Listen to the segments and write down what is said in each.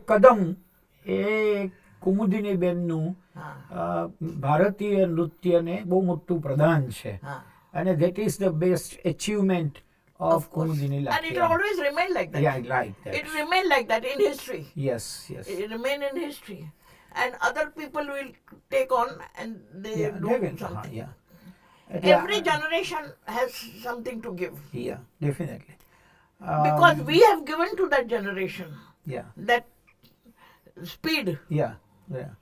કદમ એ કુમુદિની બેનનું ભારતીય નૃત્યને બહુ મોટું પ્રદાન છે અને that is the best achievement of Kumudini And it Lakhia. will always remain like that. Yeah, like that. It will remain like that in history. Yes, yes. It remain in history. And other people will take on and they Yeah, do they will. something. Yeah. Every generation has something to give. Yeah, definitely. Because we have given to that generation Yeah, that speed. yeah, yeah.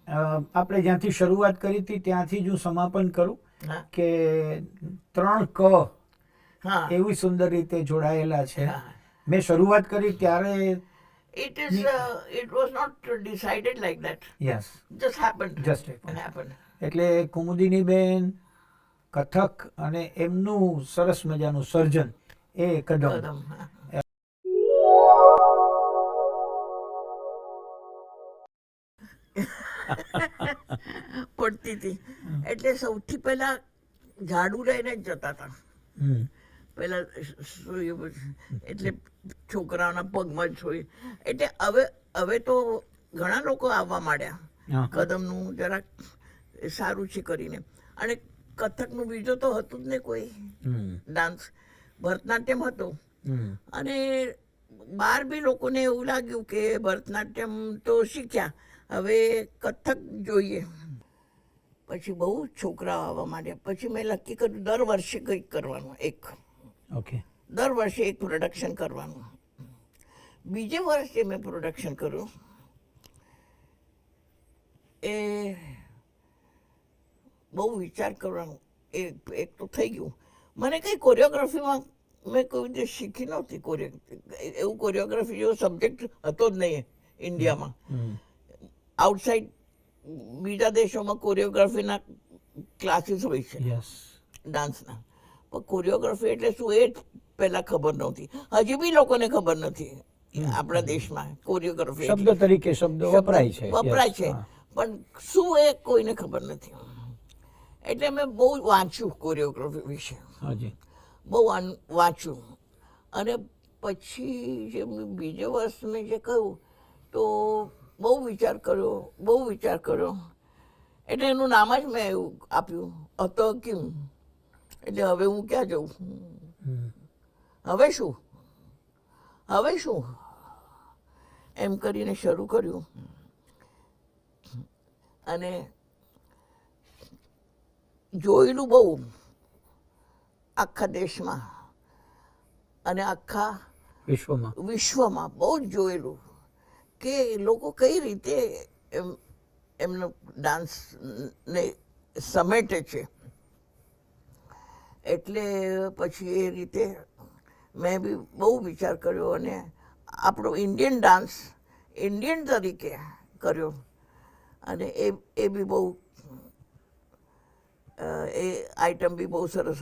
આપણે જ્યાંથી શરૂઆત કરી હતી ત્યાંથી જ હું સમાપન કરું હા. કે 3 ક હા. એવી સુંદર રીતે જોડાયેલા છે. હા. મેં શરૂઆત કરી ત્યારે It was not decided like that. Yes Just happened. Just It happened. એટલે કુમુદિની બેન કથક અને એમનું સરસ મજાનું સર્જન એ કદમ Kadam. પડતી હતી એટલે સૌથી પહેલા ઝાડુ લઈને જ જતા હતા. હમ. પહેલા એટલે છોકરાઓના પગમાં જ સોય. એટલે હવે તો ઘણા લોકો આવવા માંડ્યા. હા. કદમનું જરાક સારું છે કરીને. અને કથકનું બીજું તો હતું જ નહીં કોઈ હમ. ડાન્સ. ભરતનાટ્યમ હતું. હમ. અને બહાર બી લોકોને એવું લાગ્યું કે ભરતનાટ્યમ તો શીખ્યા, હવે કથક જોઈએ. પછી બહુ છોકરાઓ આવવા માંડ્યા. પછી મેં નક્કી કર્યું દર વર્ષે કંઈક કરવાનું. ઓકે. દર વર્ષે એક પ્રોડક્શન કરવાનું. બીજે વર્ષે મેં પ્રોડક્શન કર્યું એ બહુ વિચાર કરવાનો. એક તો થઈ ગયું. મને કંઈ કોરિયોગ્રાફીમાં મેં કોઈ રીતે શીખી નહોતી. એવું કોરિયોગ્રાફી જેવો સબ્જેક્ટ હતો જ નહીં ઇન્ડિયામાં. આઉટસાઇડ બીજા દેશોમાં કોરિયોગ્રાફીના ક્લાસીસ હોય છે યસ. ડાન્સના. પણ કોરિયોગ્રાફી એટલે શું એ જ પહેલાં ખબર નહોતી. હજી બી લોકોને ખબર નથી આપણા દેશમાં કોરિયોગ્રાફી શબ્દ તરીકે શબ્દો વપરાય છે. વપરાય Yes. છે, હા. પણ શું એ કોઈને ખબર નથી. એટલે મેં બહુ વાંચ્યું કોરિયોગ્રાફી વિશે, હાજી. બહુ વાંચ્યું. અને પછી જે બીજે વર્ષ મેં જે કહ્યું તો બહુ વિચાર કર્યો. એટલે એનું નામ જ મેં એવું આપ્યું, અતકિમ. એટલે હવે હું ક્યાં જઉં, હવે શું એમ કરીને શરૂ કર્યું. અને જોયેલું બહુ આખા દેશમાં અને આખા વિશ્વમાં બહુ જ જોયેલું કે લોકો કઈ રીતે એમનો ડાન્સને સમેટે છે. એટલે પછી એ રીતે મેં બી બહુ વિચાર કર્યો અને આપણો ઇન્ડિયન ડાન્સ ઇન્ડિયન તરીકે કર્યો. અને એ બી બહુ એ આઈટમ બી બહુ સરસ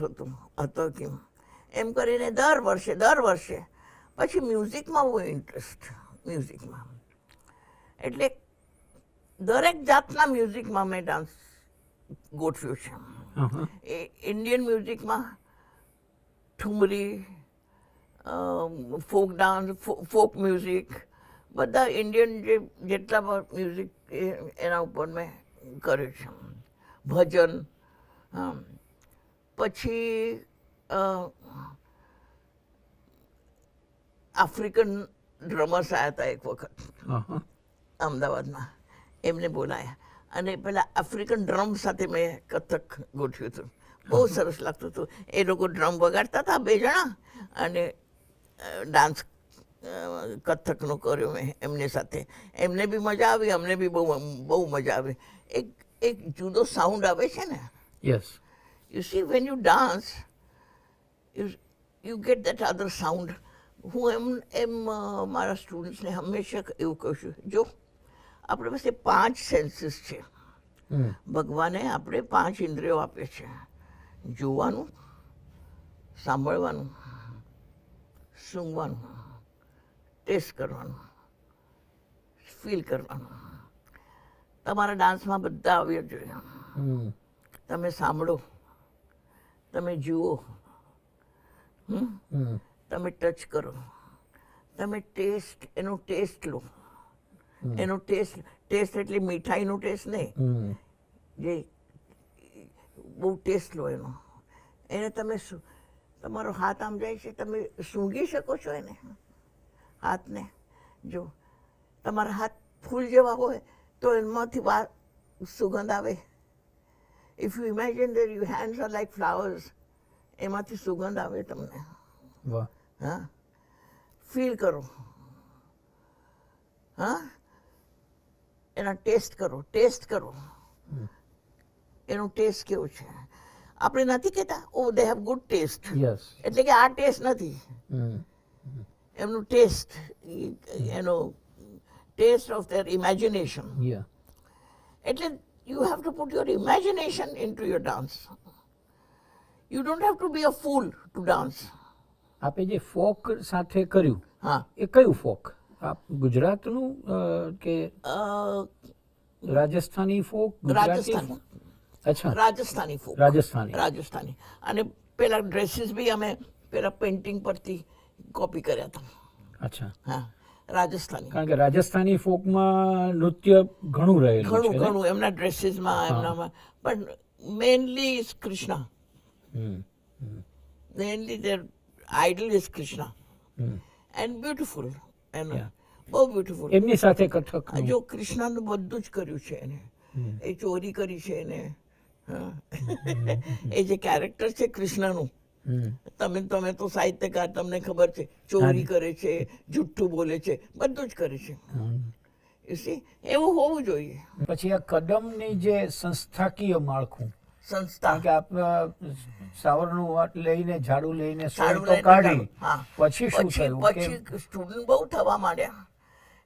હતો કે એમ કરીને દર વર્ષે પછી મ્યુઝિકમાં બહુ ઇન્ટરેસ્ટ. મ્યુઝિકમાં એટલે દરેક જાતના મ્યુઝિકમાં મેં ડાન્સ ગોઠવ્યો છે. એ ઇન્ડિયન મ્યુઝિકમાં thumri, folk dance, folk music, બધા ઇન્ડિયન જેટલા મ્યુઝિક એના ઉપર મેં કર્યું છે. ભજન. પછી આફ્રિકન ડ્રમર્સ આવ્યા હતા એક વખત અમદાવાદમાં. એમને બોલાયા અને પેલા આફ્રિકન ડ્રમ સાથે મેં કથક ગોઠવ્યું હતું. બહુ સરસ લાગતું હતું. એ લોકો ડ્રમ વગાડતા હતા 2 જણા અને ડાન્સ કથકનો કર્યો મેં એમની સાથે. એમને બી મજા આવી, અમને બી બહુ મજા આવી. એક જુદો સાઉન્ડ આવે છે ને. Yes. You see, when you dance, you get that other sound. હું મારા સ્ટુડન્ટ્સને હંમેશા એવું કહું છું, જો આપણે પાસે 5 સેન્સીસ છે. ભગવાને આપણે 5 ઇન્દ્રિયો આપે છે. જોવાનું, સાંભળવાનું, સૂંઘવાનું, ટેસ્ટ કરવાનું, ફીલ કરવાનું. તમારા ડાન્સમાં બધા આવ્યા જોઈએ. તમે સાંભળો, તમે જુઓ, તમે ટચ કરો, તમે એનો ટેસ્ટ લો. એનો ટેસ્ટ એટલે મીઠાઈનો ટેસ્ટ નહીં, જે બહુ ટેસ્ટ લો એનો. એને તમે તમારો હાથ આમ જાય છે, તમે સૂંઘી શકો છો એને હાથને. જો તમારા હાથ ફૂલ જેવા હોય તો એમાંથી સુગંધ આવે. If you imagine that you hands are like flowers, એમાંથી સુગંધ આવે તમને. વાહ. હા, ફીલ કરો. હા, એના ટેસ્ટ કરો. એનો ટેસ્ટ કેવો છે. આપણે નથી કહેતા oh they have good taste, yes. એટલે કે આ ટેસ્ટ નથી. એમનું ટેસ્ટ, એનો taste of their imagination. Yeah. એટલે you have to put your imagination into your dance. You don't have to be a fool to dance. આપે જે folk સાથે કર્યું, હા, એ કયું ફોક? આપ ગુજરાતનું કે રાજસ્થાની ફોક? ગુજરાતી રાજસ્થાની. folk? અચ્છા, રાજસ્થાની ફોક. રાજસ્થાની. અને પેલા ડ્રેસીસ બી અમે પેલા પેઇન્ટિંગ પરથી કોપી કર્યા હતા. અચ્છા. હા, રાજસ્થાની. કારણ કે રાજસ્થાની ફોકમાં નૃત્ય ઘણું રહેલું છે ને? ઘણું એમના ડ્રેસીસમાં, એમનામાં. પણ mainly is Krishna. Mainly their idol is Krishna. And beautiful. બહુ બ્યુટીફુલ. એમની સાથે કથક. જો કૃષ્ણનું બધું જ કર્યું છે એને. એ ચોરી કરી છે એને. એ જે કેરેક્ટર છે કૃષ્ણનું, તમે તો સાહિત્યકાર, તમને ખબર છે, ચોરી કરે છે, જુઠ્ઠું બોલે છે, બધું જ કરે છે. એવું હોવું જોઈએ. પછી આ કદમની જે સંસ્થાકીય માળખું, સંસ્થા કે આપણે સાવરનું લઈને ઝાડુ લઈને સોય તો કાઢી, પછી શું થયું? પછી સ્ટુડન્ટ બહુ થવા માંડ્યા.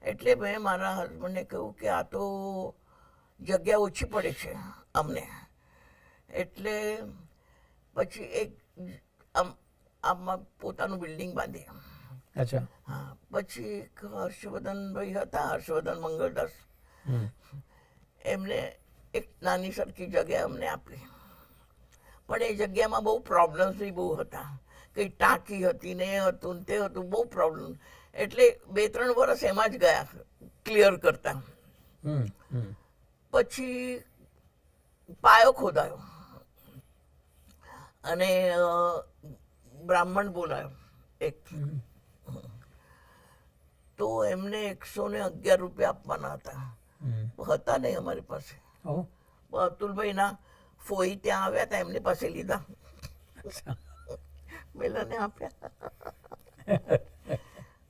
એટલે મેં મારા હસબન્ડને કહ્યું કે આ તો જગ્યા ઓછી પડે છે અમને. એટલે પછી એક આમાં પોતાનું બિલ્ડિંગ બાંધી. અચ્છા. હા, પછી હર્ષવર્ધનભાઈ હતા, હર્ષવર્ધન મંગળદાસ, એમને એક નાની સરખી જગ્યા અમને આપી. પણ એ જગ્યામાં બહુ પ્રોબ્લેમ્સ બી બહુ હતા. કંઈ ટાંકી હતી ને એ હતું ને તે હતું, બહુ પ્રોબ્લેમ. એટલે 2-3 વર્ષ એમાં જ ગયા ક્લિયર કરતા. પછી પાયો ખોદાયો અને બ્રાહ્મણ બોલાયો એક. તો એમને 111 રૂપિયા આપવાના હતા નહીં અમારી પાસે. અતુલભાઈના ફોઈ ત્યાં આવ્યા હતા, એમની પાસે લીધા, પેલાને આપ્યા.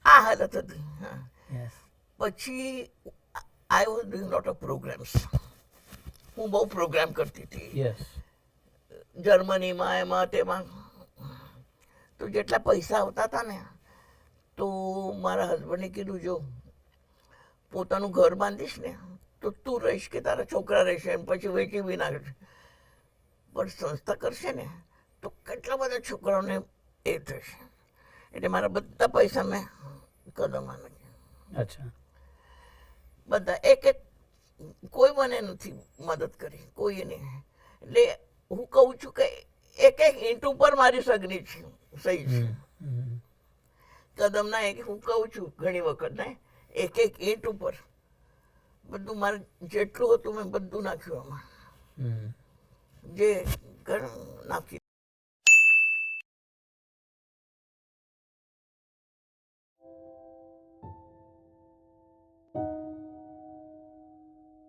આ હાલત હતી. પછી I was doing lot of programs. હું બહુ પ્રોગ્રામ કરતી હતી જર્મનીમાં, એમાં તેમાં. તો જેટલા પૈસા આવતા હતા ને, તો મારા હસબન્ડે કીધું, જો પોતાનું ઘર બાંધીશ ને તો તું રહીશ કે તારા છોકરા રહેશે, એમ પછી વેચી બી નાખશે. પણ સંસ્થા કરશે ને તો કેટલા બધા છોકરાઓને એ થશે. એટલે મારા બધા પૈસા મેં કદમમાં નાખ્યા. અચ્છા. બધા એક કોઈ મને નથી મદદ કરી, કોઈ નહીં. એટલે હું કહું છું કે એક ઈંટ ઉપર મારી સગની છે, સહી છે. કદમના હું કહું છું ઘણી વખત ને, એક ઈંટ ઉપર બધું મારે જેટલું હતું મેં બધું નાખ્યું આમાં. જે નાખી